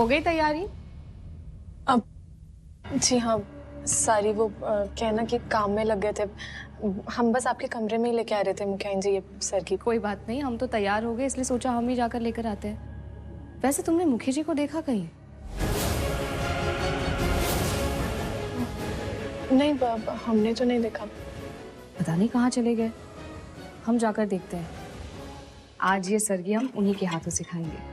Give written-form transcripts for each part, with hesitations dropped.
हो गई तैयारी? अब जी हाँ, सारी वो कहना कि काम में लग गए थे। हम बस आपके कमरे में ही लेके आ रहे थे मुखियाइन जी ये सर की। कोई बात नहीं, हम तो तैयार हो गए इसलिए सोचा हम ही जाकर लेकर आते हैं। वैसे तुमने मुखी जी को देखा कहीं? नहीं हमने तो नहीं देखा। पता नहीं कहाँ चले गए। हम जाकर देखते हैं। आज ये सरगी हम उन्हीं के हाथों सिखाएंगे।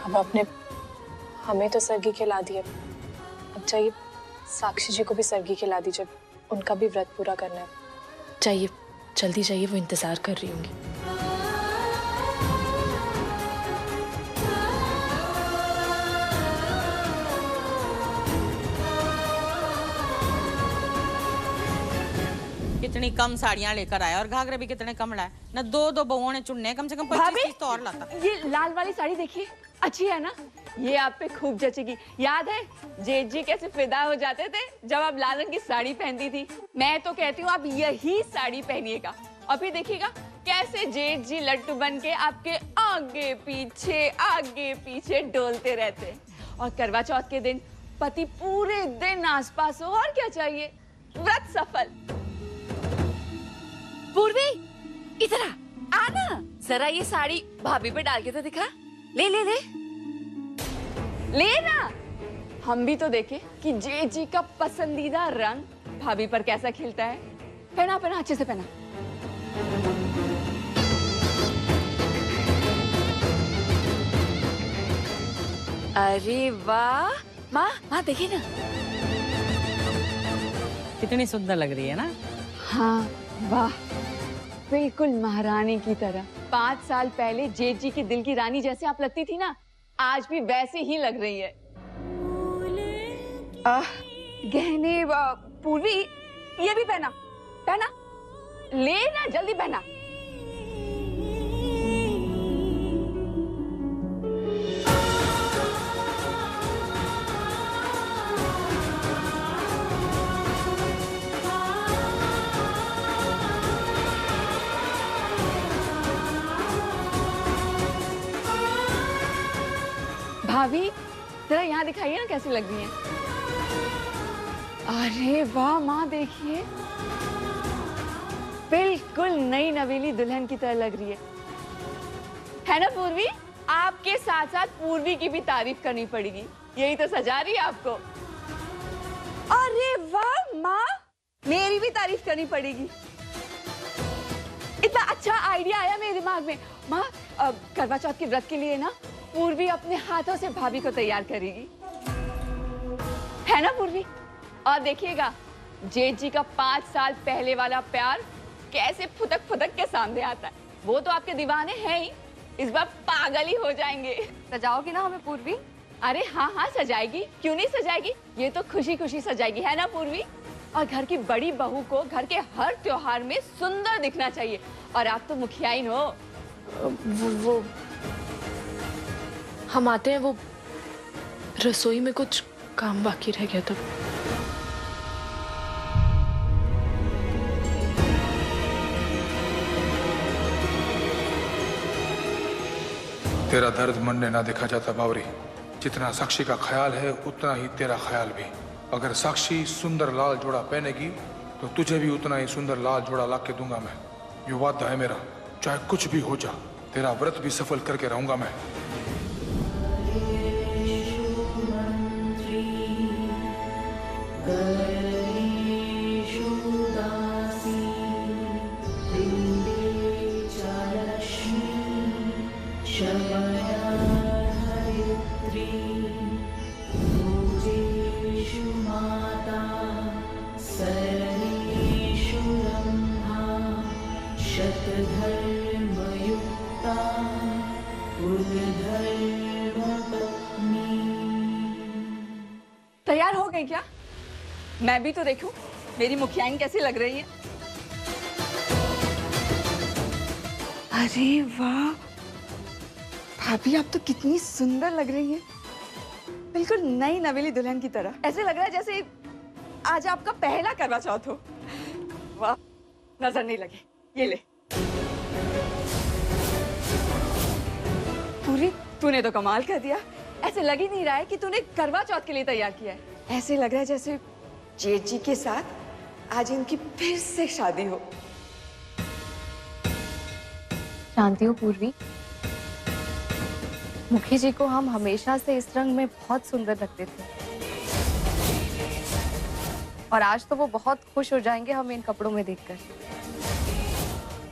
अब आपने हमें तो सरगी खिला दी है, अब चाहिए साक्षी जी को भी सरगी खिला दीजिए। उनका भी व्रत पूरा करना है। चाहिए जल्दी चाहिए, वो इंतजार कर रही होंगी। कितनी कम साड़ियां लेकर आया और घाघरे भी कितने कम लाए ना। दो बहुओं ने चुनने कम से कम 25-30 तो और लाता। ये लाल वाली साड़ी देखिए, अच्छी है ना? ये आप पे खूब जचेगी। याद है जेठ जी कैसे फिदा हो जाते थे जब आप लाल रंग की साड़ी पहनती थी? मैं तो कहती हूँ आप यही साड़ी पहनिएगा और फिर देखिएगा कैसे जेठ जी लट्टू बन के आपके आगे पीछे डोलते रहते। और करवा चौथ के दिन पति पूरे दिन आसपास हो, और क्या चाहिए? व्रत सफल। पूर्वी इधर आ ना, जरा ये साड़ी भाभी पे डाल के तो दिखा। ले ले ले ले ना, हम भी तो देखे कि जेठ जी का पसंदीदा रंग भाभी पर कैसा खिलता है। पहना पहना, अच्छे से पहना। अरे वाह, माँ माँ देखिए ना, कितनी सुंदर लग रही है ना। हाँ वाह, बिल्कुल महारानी की तरह। 5 साल पहले जेठ जी के दिल की रानी जैसे आप लगती थी ना, आज भी वैसे ही लग रही है। गहने पूर्वी, ये भी पहना पहना, ले ना, जल्दी पहना। भाभी जरा यहाँ दिखाइए ना कैसी लग रही है। अरे वाह माँ, देखिए बिल्कुल नई नवेली दुल्हन की तरह लग रही है ना पूर्वी? आपके साथ साथ पूर्वी की भी तारीफ करनी पड़ेगी, यही तो सजा रही है आपको। अरे वाह माँ, मेरी भी तारीफ करनी पड़ेगी। इतना अच्छा आइडिया आया मेरे दिमाग में। माँ करवा चौथ के व्रत के लिए ना पूर्वी अपने हाथों से भाभी को तैयार करेगी, है ना पूर्वी? और देखिएगा जेठ जी का 5 साल पहले वाला प्यार कैसे फुदक फुदक के सामने आता है। वो तो आपके दीवाने हैं ही, इस बार पागल ही हो जाएंगे। सजाओगी ना हमें पूर्वी? अरे हाँ हाँ सजाएगी, क्यों नहीं सजाएगी? ये तो खुशी खुशी सजाएगी, है ना पूर्वी? और घर की बड़ी बहू को घर के हर त्योहार में सुंदर दिखना चाहिए, और आप तो मुखियाइन हो। वो हम आते हैं, वो रसोई में कुछ काम बाकी रह गया था। तेरा दर्द मन ने ना देखा जाता बावरी। जितना साक्षी का ख्याल है उतना ही तेरा ख्याल भी। अगर साक्षी सुंदर लाल जोड़ा पहनेगी तो तुझे भी उतना ही सुंदर लाल जोड़ा ला के दूंगा मैं। ये वादा है मेरा, चाहे कुछ भी हो जा, तेरा व्रत भी सफल करके रहूंगा मैं। तैयार हो गई क्या? मैं भी तो देखूं मेरी मुखियाइन कैसी लग रही है। अरे वाह भाभी, आप तो कितनी सुंदर लग रही हैं, बिल्कुल नई नवेली दुल्हन की तरह। ऐसे लग रहा है जैसे आज आपका पहला करवा चौथ हो। वाह, नजर नहीं लगे। ये ले। पूरी, तूने तो कमाल कर दिया। ऐसे लग ही नहीं रहा है कि तूने करवा चौथ के लिए तैयार किया है। ऐसे लग रहा है जैसे जेठ जी के साथ आज इनकी फिर से शादी हो। जानती हो पूर्वी, मुखी जी को हम हमेशा से इस रंग में बहुत सुंदर लगते थे और आज तो वो बहुत खुश हो जाएंगे हमें इन कपड़ों में देखकर।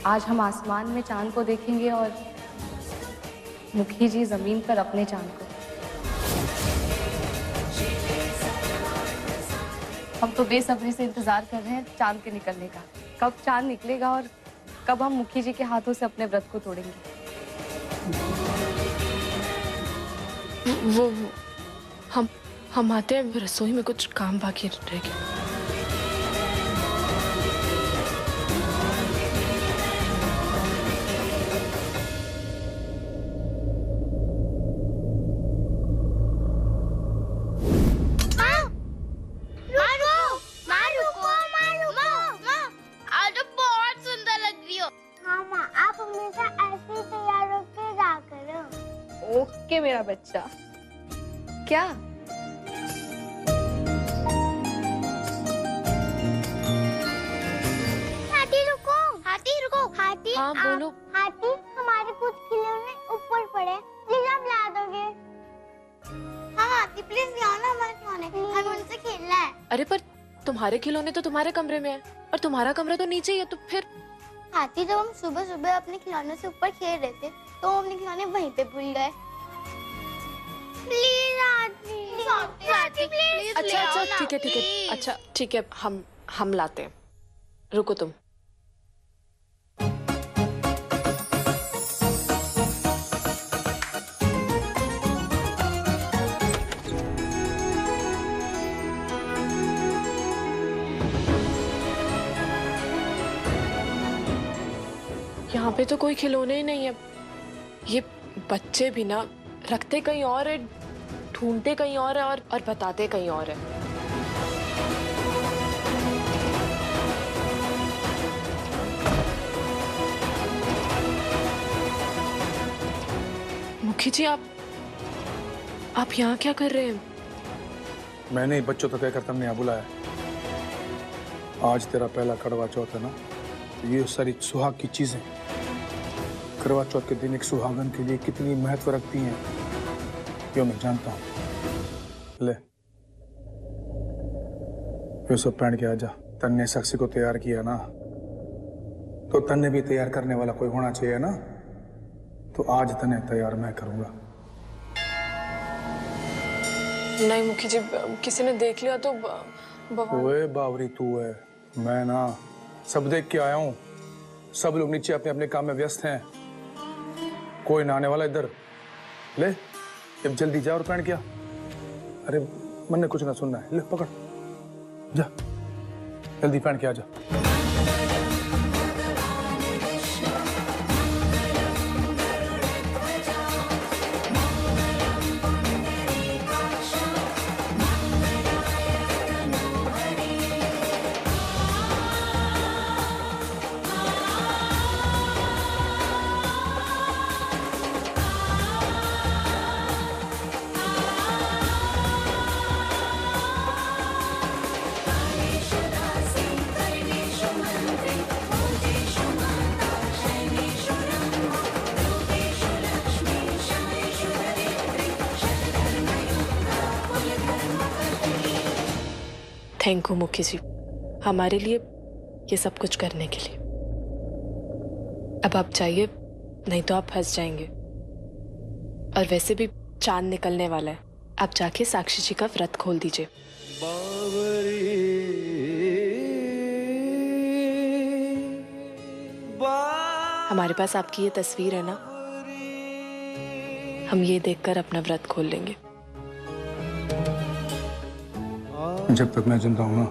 आज हम आसमान में चांद को देखेंगे और मुखी जी जमीन पर अपने चांद को। हम तो बेसब्री से इंतजार कर रहे हैं चांद के निकलने का। कब चांद निकलेगा और कब हम मुखी जी के हाथों से अपने व्रत को तोड़ेंगे। वो हम आते हैं, रसोई में कुछ काम बाकी रह गया। ओके मेरा बच्चा। क्या हाथी रुको हाथी। हाँ बोलो। हाथी, हमारे कुछ खिलौने ऊपर पड़े, प्लीज आप ला दोगे? हाँ हाथी प्लीज लाओ ना हमारे खिलौने, हमें उनसे खेलना है। अरे पर तुम्हारे खिलौने तो तुम्हारे कमरे में है और तुम्हारा कमरा तो नीचे ही है, तो फिर? हाथी, जब हम सुबह सुबह अपने खिलौनों से ऊपर खेल रहे थे तो हम अपने खिलौने वहीं पे भूल गए। प्लीज हाथी प्लीज। अच्छा ठीक है। अच्छा ठीक है, हम लाते हैं। रुको तुम। यहाँ पे तो कोई खिलौने ही नहीं है। ये बच्चे भी ना रखते कहीं और है, ढूंढते कहीं और है और बताते कहीं और है। मुखी जी आप यहाँ क्या कर रहे हैं? मैंने बच्चों तो कहकर तुमने यहाँ बुलाया। आज तेरा पहला कड़वा चौथ है ना, तो ये सारी सुहाग की चीजें करवा चौथ के दिन एक सुहागन के लिए कितनी महत्व रखती हैं, यो मैं जानता हूँ। ले ये सब पहन के आजा। तन्ने साक्षी को तैयार किया ना, तो तन्ने भी तैयार करने वाला कोई होना चाहिए ना, तो आज तन्ने तैयार मैं करूंगा। नहीं मुखी जी, किसी ने देख लिया तो ओए बावरी तू है, मैं ना सब देख के आया हूँ। सब लोग नीचे अपने अपने काम में व्यस्त हैं, कोई ना आने वाला इधर। ले अब जल्दी जा और पहन क्या। अरे मन ने कुछ ना सुनना है, ले पकड़ जा, जल्दी पहन के आ जा। थैंक यू मुखी जी, हमारे लिए ये सब कुछ करने के लिए। अब आप जाइए, नहीं तो आप फंस जाएंगे। और वैसे भी चांद निकलने वाला है, आप जाके साक्षी जी का व्रत खोल दीजिए। हमारे पास आपकी ये तस्वीर है ना, हम ये देखकर अपना व्रत खोल लेंगे। जब तक मैं जिंदा हूं ना,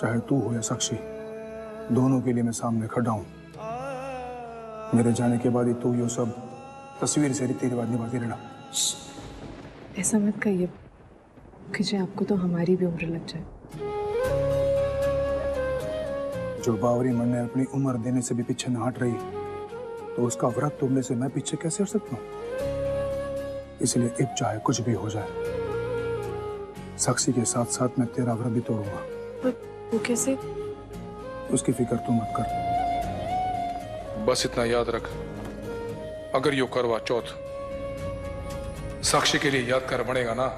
चाहे तू हो या साक्षी, दोनों के लिए मैं सामने खड़ा हूं। मेरे जाने के बाद ही तू ये सब तस्वीर से रीति रिवाज निभाती रहना। ऐसा मत कहिए मुखी जी, आपको तो हमारी भी उम्र लग जाए। जो बावरी मन ने अपनी उम्र देने से भी पीछे न हट रही, तो उसका व्रत तोड़ने से मैं पीछे कैसे हट सकता हूँ? इसलिए अब चाहे कुछ भी हो जाए, साक्षी के साथ साथ मैं तेरा व्रत भी तोड़ूंगा। पर वो कैसे? उसकी फिक्र तू मत कर, बस इतना याद रख, अगर यो करवा चौथ साक्षी के लिए यादगार बनेगा ना,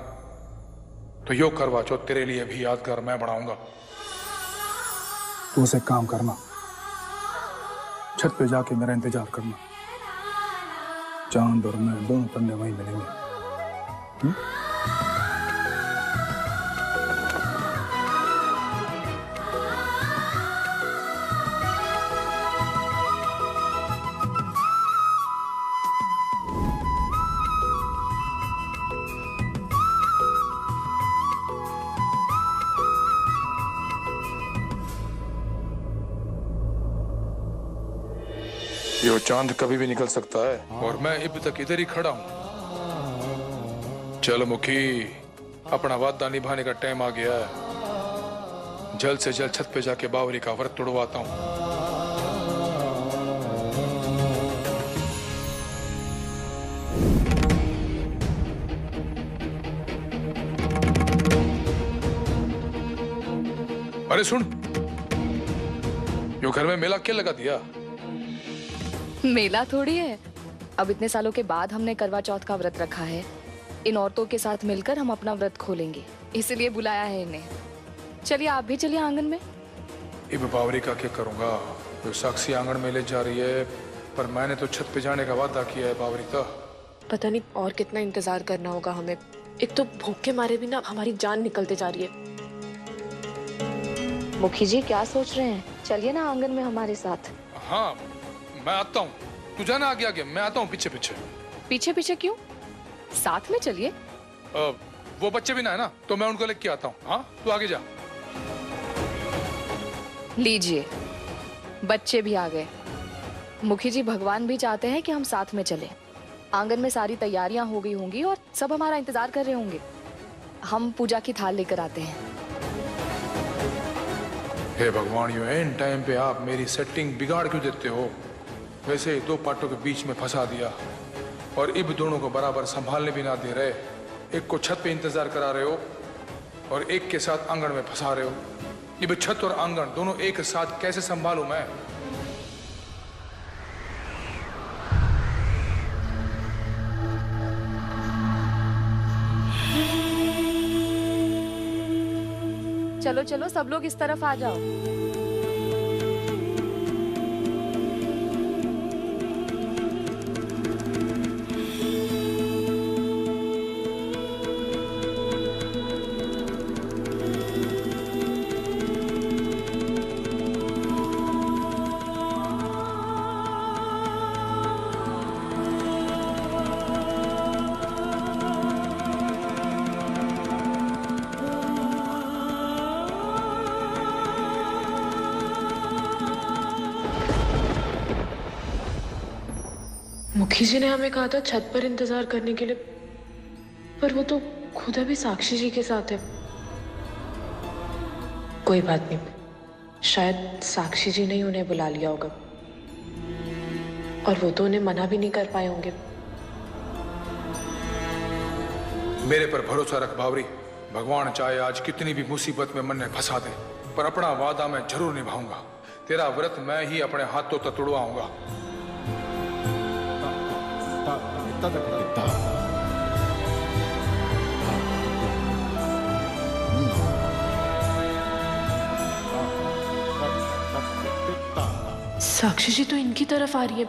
तो यो करवा चौथ तेरे लिए भी यादगार मैं बनाऊंगा। तू उसे काम करना, छत पे जाके मेरा इंतजार करना, चांद और मैं दोनों पन्ने वहीं मिलेंगे। यो चांद कभी भी निकल सकता है, और मैं अब तक इधर ही खड़ा हूं। चल मुखी, अपना वादा निभाने का टाइम आ गया है। जल्द से जल्द छत पे जाके बावरी का व्रत तोड़वाता हूं। अरे सुन, यो घर में मेला क्या लगा दिया? मेला थोड़ी है, अब इतने सालों के बाद हमने करवा चौथ का व्रत रखा है। इन औरतों के साथ मिलकर हम अपना व्रत खोलेंगे, इसलिए बुलाया है इन्हें। चलिए आप भी चलिए आंगन में। इब बावरी का क्या करूंगा? जो साक्षी आंगन में ले जा रही है, पर मैंने तो छत पे जाने का वादा किया है बावरी का। पता नहीं और कितना इंतजार करना होगा हमें। एक तो भूख के मारे भी ना हमारी जान निकलते जा रही है। मुखी जी क्या सोच रहे हैं? चलिए ना आंगन में हमारे साथ। हाँ मैं आता हूँ, तू जाना आगे आगे, मैं आता हूँ पीछे पीछे। पीछे पीछे क्यों? साथ में चलिए। वो बच्चे भी ना है ना, तो मैं उनको लेके आता हूँ। हाँ तू आगे जा। लीजिए, बच्चे भी आ गए। मुखी जी भगवान भी चाहते हैं कि हम साथ में चलें। आंगन में सारी तैयारियां हो गई होंगी और सब हमारा इंतजार कर रहे होंगे। हम पूजा की थाल लेकर आते हैं। हे भगवान, यो एंड टाइम पे आप मेरी सेटिंग बिगाड़ क्यों देते हो? वैसे ही दो पार्टों के बीच में फंसा दिया, और इब दोनों को बराबर संभालने भी ना दे रहे। एक को छत पे इंतजार करा रहे हो और एक के साथ आंगन में फंसा रहे हो। इब छत और आंगन दोनों एक साथ कैसे संभालूं मैं? चलो चलो सब लोग इस तरफ आ जाओ। मुखी जी ने हमें कहा था छत पर इंतजार करने के लिए, पर वो तो खुद अभी साक्षी जी के साथ है। कोई बात नहीं, शायद साक्षी जी ने ही उन्हें बुला लिया होगा, और वो तो उन्हें मना भी नहीं कर पाए होंगे। मेरे पर भरोसा रख बावरी, भगवान चाहे आज कितनी भी मुसीबत में मन ने फंसा दे, पर अपना वादा मैं जरूर निभाऊंगा। तेरा व्रत मैं ही अपने हाथों तक तोड़वाऊंगा। साक्षी जी तो इनकी तरफ आ रही है,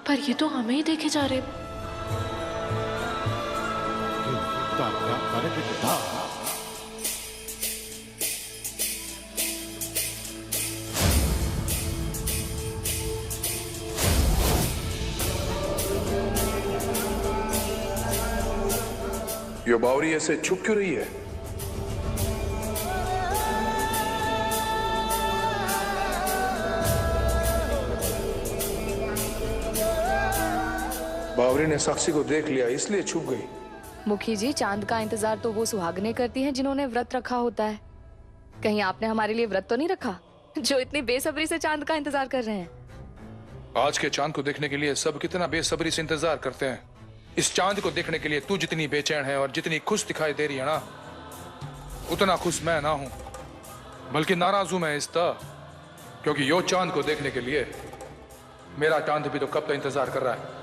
पर ये तो हमें ही देखे जा रहे। यो बावरी ऐसे छुप क्यों रही है? बावरी ने साक्षी को देख लिया इसलिए छुप गई। मुखी जी, चांद का इंतजार तो वो सुहागनें करती हैं जिन्होंने व्रत रखा होता है। कहीं आपने हमारे लिए व्रत तो नहीं रखा? जो इतनी बेसब्री से चांद का इंतजार कर रहे हैं। आज के चांद को देखने के लिए सब कितना बेसब्री से इंतजार करते हैं। इस चांद को देखने के लिए तू जितनी बेचैन है और जितनी खुश दिखाई दे रही है ना, उतना खुश मैं ना हूं, बल्कि नाराज हूं मैं इसका, क्योंकि यो चांद को देखने के लिए मेरा चांद भी तो कब तक इंतजार कर रहा है।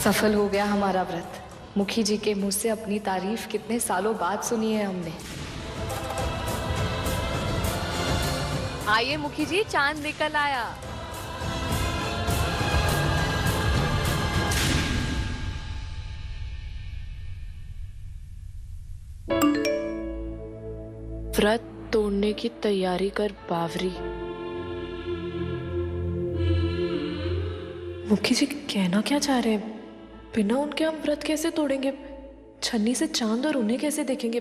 सफल हो गया हमारा व्रत। मुखी जी के मुंह से अपनी तारीफ कितने सालों बाद सुनी है हमने। आइए मुखी जी, चांद निकल आया। व्रत तोड़ने की तैयारी कर बावरी। मुखी जी कहना क्या चाह रहे हैं? बिना उनके हम व्रत कैसे तोड़ेंगे? छन्नी से चांद और उन्हें कैसे देखेंगे?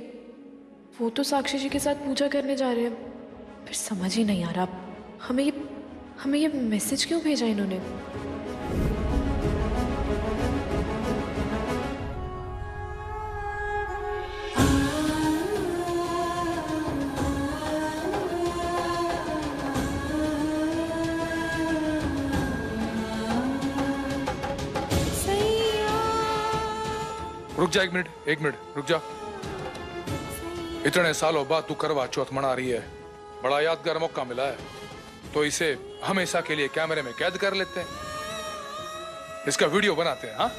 वो तो साक्षी जी के साथ पूजा करने जा रहे हैं। फिर समझ ही नहीं आ रहा हमें ये मैसेज क्यों भेजा इन्होंने? रुक जा, एक मिनट रुक जा। इतने सालों बाद तू करवा चौथ मना रही है, बड़ा यादगार मौका मिला है, तो इसे हमेशा के लिए कैमरे में कैद कर लेते हैं, इसका वीडियो बनाते हैं। हाँ,